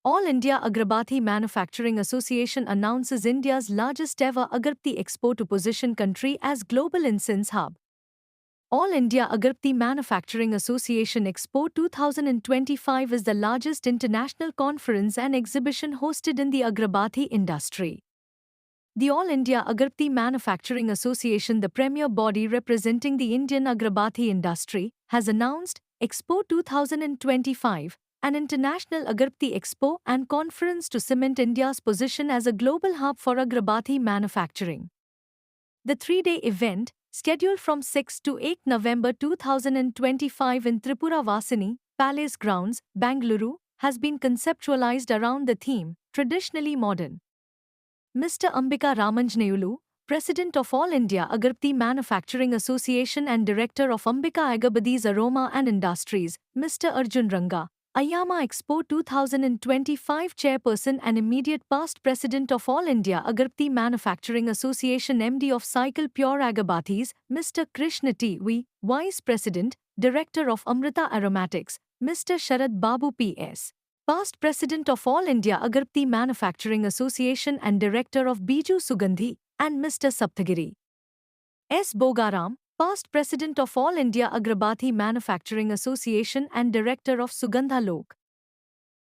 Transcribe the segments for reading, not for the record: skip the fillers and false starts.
All India Agarbatti Manufacturing Association announces India's largest ever Agarbatti Expo to position country as global incense hub. All India Agarbatti Manufacturing Association Expo 2025 is the largest international conference and exhibition hosted in the Agarbatti industry. The All India Agarbatti Manufacturing Association, the premier body representing the Indian Agarbatti industry, has announced Expo 2025, an international Agarbatti Expo and conference to cement India's position as a global hub for Agarbatti manufacturing. The three-day event, scheduled from 6 to 8 November 2025 in Tripura Vasini, Palace Grounds, Bangalore, has been conceptualized around the theme, Traditionally Modern. Mr. Ambika Ramanjaneyulu, President of All India Agarbatti Manufacturing Association and Director of Ambika Agarbatti's Aroma and Industries, Mr. Arjun Ranga, IAMA Expo 2025 Chairperson and immediate past President of All India Agarbatti Manufacturing Association MD of Cycle Pure Agarbattis, Mr. Krishna T. V., Vice President, Director of Amrita Aromatics, Mr. Sharad Babu P.S., past President of All India Agarbatti Manufacturing Association and Director of Biju Sugandhi, and Mr. Saptagiri S. Bogaram, past President of All India Agarbatti Manufacturing Association and Director of Sugandha Lok.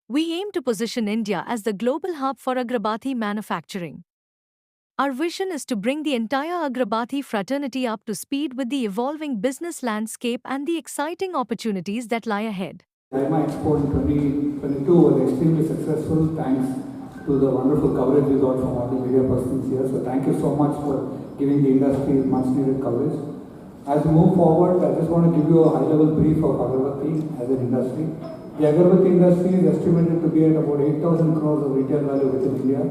We aim to position India as the global hub for Agarbatti manufacturing. Our vision is to bring the entire Agarbatti fraternity up to speed with the evolving business landscape and the exciting opportunities that lie ahead. IAMA Expo in 2022 was extremely successful thanks to the wonderful coverage we got from all the media persons here. So thank you so much for giving the industry much needed coverage. As we move forward, I just want to give you a high-level brief of Agarbatti as an industry. The Agarbatti industry is estimated to be at about 8,000 crores of retail value within India.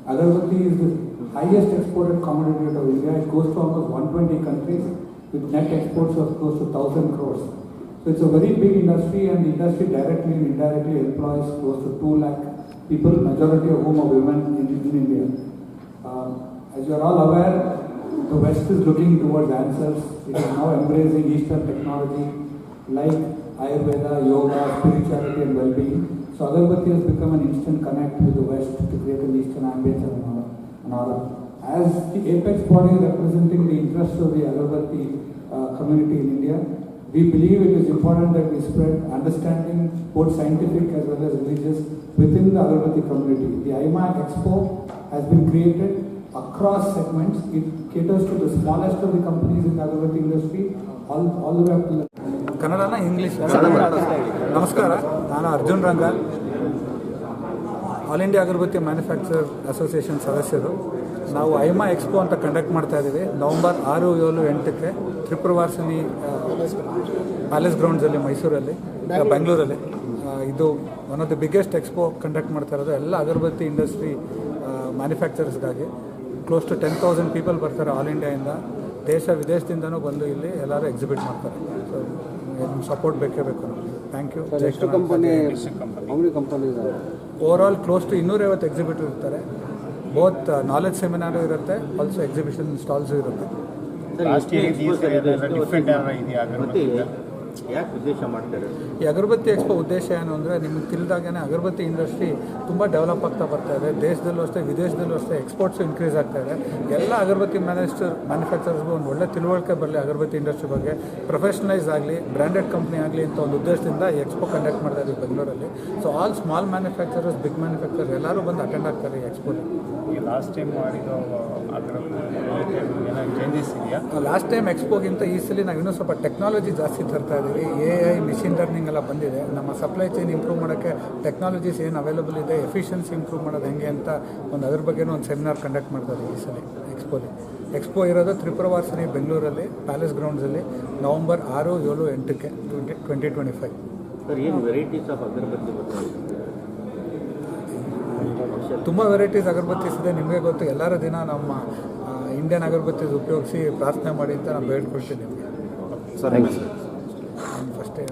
Agarbatti is the highest exported commodity out of India. It goes to almost 120 countries with net exports of close to 1,000 crores. So it's a very big industry, and the industry directly and indirectly employs close to 2 lakh people, majority of whom are women in India. As you are all aware, the West is looking towards answers. It is now embracing Eastern technology like Ayurveda, yoga, spirituality and well-being. So Agarbatti has become an instant connect with the West to create an Eastern ambience and aura. As the apex body representing the interests of the Agarbatti community in India, we believe it is important that we spread understanding, both scientific as well as religious, within the Agarbatti community. The IAMA Expo has been created across segments. It caters to the smallest of the companies in the Agarbatti industry, all the way up to the... ಕನ್ನಡನ English ನಮಸ್ಕಾರ, ನಾನು ಅರ್ಜುನ್ ರಂಗ, all India Agarbatti manufacture association ಸದಸ್ಯರು. ನಾವು ಐಮಾ expo ಅಂತ conduct ಮಾಡ್ತಾ ಇದ್ದೀವಿ November 6, 7, 8ಕ್ಕೆ ತ್ರಿಪುರವಾಸಿನಿ palace ಗ್ರೌಂಡ್ಸಲ್ಲಿ ಮೈಸೂರಲ್ಲಿ, ಬೆಂಗಳೂರಲ್ಲಿ. ಇದು one of the biggest expo conduct ಮಾಡ್ತಾ ಇರೋದು ಎಲ್ಲ ಅಗರಬತ್ತಿ ಇಂಡಸ್ಟ್ರಿ ಮ್ಯಾನುಫ್ಯಾಕ್ಚರರ್ಸ್ಗಾಗಿ. ಕ್ಲೋಸ್ ಟು 10,000 ಪೀಪಲ್ ಬರ್ತಾರೆ ಆಲ್ ಇಂಡಿಯಾಯಿಂದ, ದೇಶ ವಿದೇಶದಿಂದನೂ ಬಂದು ಇಲ್ಲಿ ಎಲ್ಲರೂ ಎಕ್ಸಿಬಿಟ್ ಮಾಡ್ತಾರೆ. ಸೊ ಸಪೋರ್ಟ್ ಬೇಕೇ ಬೇಕು ನಮಗೆ. Thank you. Over all close to 250 exhibitor ಇರ್ತಾರೆ. ಬೋತ್ ನಾಲೆಜ್ ಸೆಮಿನಾರು ಇರುತ್ತೆ, ಆಲ್ಸೋ ಎಕ್ಸಿಬಿಷನ್ ಸ್ಟಾಲ್ಸು ಇರುತ್ತೆ. ಯಾಕೆ ಉದ್ದೇಶ ಮಾಡ್ತಾರೆ? ಈ ಅಗರಬತ್ತಿ ಎಕ್ಸ್ಪೋ ಉದ್ದೇಶ ಏನು ಅಂದರೆ, ನಿಮಗೆ ತಿಳಿದಾಗೇ ಅಗರಬತ್ತಿ ಇಂಡಸ್ಟ್ರಿ ತುಂಬ ಡೆವಲಪ್ ಆಗ್ತಾ ಬರ್ತಾ ಇದೆ. ದೇಶದಲ್ಲೂ ಅಷ್ಟೇ, ವಿದೇಶದಲ್ಲೂ ಅಷ್ಟೇ ಎಕ್ಸ್ಪೋರ್ಟ್ಸು ಇನ್ಕ್ರೀಸ್ ಆಗ್ತಾ ಇದೆ. ಎಲ್ಲ ಅಗರಬತ್ತಿ ಮ್ಯಾನುಫ್ಯಾಕ್ಚರ್ಸ್ಗೂ ಒಂದು ಒಳ್ಳೆ ತಿಳುವಳಿಕೆ ಬರಲಿ ಅಗರಬತ್ತಿ ಇಂಡಸ್ಟ್ರಿ ಬಗ್ಗೆ, ಪ್ರೊಫೆಷನಲೈಸ್ ಆಗಲಿ, ಬ್ರ್ಯಾಂಡೆಡ್ ಕಂಪ್ನಿ ಆಗಲಿ ಅಂತ ಒಂದು ಉದ್ದೇಶದಿಂದ ಈ ಎಕ್ಸ್ಪೋ ಕಂಡಕ್ಟ್ ಮಾಡ್ತಾ ಇದ್ದೀವಿ ಬೆಂಗಳೂರಲ್ಲಿ. So all small manufacturers, big manufacturers ಎಲ್ಲರೂ ಬಂದು ಅಟೆಂಡ್ ಆಗ್ತಾರೆ ಈ ಎಕ್ಸ್ಪೋಲಿ. ಲಾಸ್ಟ್ ಟೈಮ್ ಮಾಡಿರೋ ಚೇಂಜಸ್ ಇದೆಯಾ? ಲಾಸ್ಟ್ ಟೈಮ್ ಎಕ್ಸ್ಪೋಗಿಂತ ಈ ಸಲ ನಾವು ಇನ್ನೂ ಸ್ವಲ್ಪ ಟೆಕ್ನಾಲಜಿ ಜಾಸ್ತಿ ತರ್ತಾ ಇದ್ದೀವಿ. AI, ಮಿಷಿನ್ ಲರ್ನಿಂಗ್ ಎಲ್ಲ ಬಂದಿದೆ. ನಮ್ಮ ಸಪ್ಲೈ ಚೈನ್ ಇಂಪ್ರೂವ್ ಮಾಡೋಕ್ಕೆ ಟೆಕ್ನಾಲಜೀಸ್ ಏನು ಅವೈಲಬಲ್ ಇದೆ, ಎಫಿಷಿಯನ್ಸಿ ಇಂಪ್ರೂವ್ ಮಾಡೋದು ಹೆಂಗೆ ಅಂತ ಅದರ ಬಗ್ಗೆನೂ ಒಂದು ಸೆಮಿನಾರ್ ಕಂಡಕ್ಟ್ ಮಾಡ್ತಾರೆ ಈ ಸಲ ಎಕ್ಸ್ಪೋಲಿ. ಎಕ್ಸ್ಪೋ ಇರೋದು ತ್ರಿಪುರವಾಸಿನಿ ಬೆಂಗಳೂರಲ್ಲಿ, ಪ್ಯಾಲೇಸ್ ಗ್ರೌಂಡ್ಸಲ್ಲಿ ನವಂಬರ್ 6, 7, 8ಕ್ಕೆ 2025. ಸರ್, ಏನು ವೆರೈಟೀಸ್ ಆಫ್ ಅಗರಬತ್ತಿ ಬರ್ತಾರೆ? ತುಂಬ ವೆರೈಟೀಸ್ ಅಗರಬತ್ತೀಸ್ ಇದೆ. ನಿಮಗೆ ಗೊತ್ತು, ಎಲ್ಲರ ದಿನ ನಮ್ಮ ಇಂಡಿಯನ್ ಅಗರಬತ್ತೀಸ್ ಉಪಯೋಗಿಸಿ ಪ್ರಾರ್ಥನೆ ಮಾಡಿ ಅಂತ ನಾನು ಬೇಡ್ಕೊಳ್ತೀನಿ ನಿಮಗೆ. ಫಸ್ಟೇ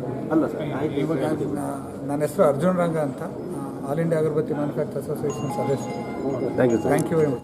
ನನ್ನ ಹೆಸರು ಅರ್ಜುನ್ ರಂಗ ಅಂತ, all India Agarbatti manufacture association ಸದಸ್ಯ. Thank you very much.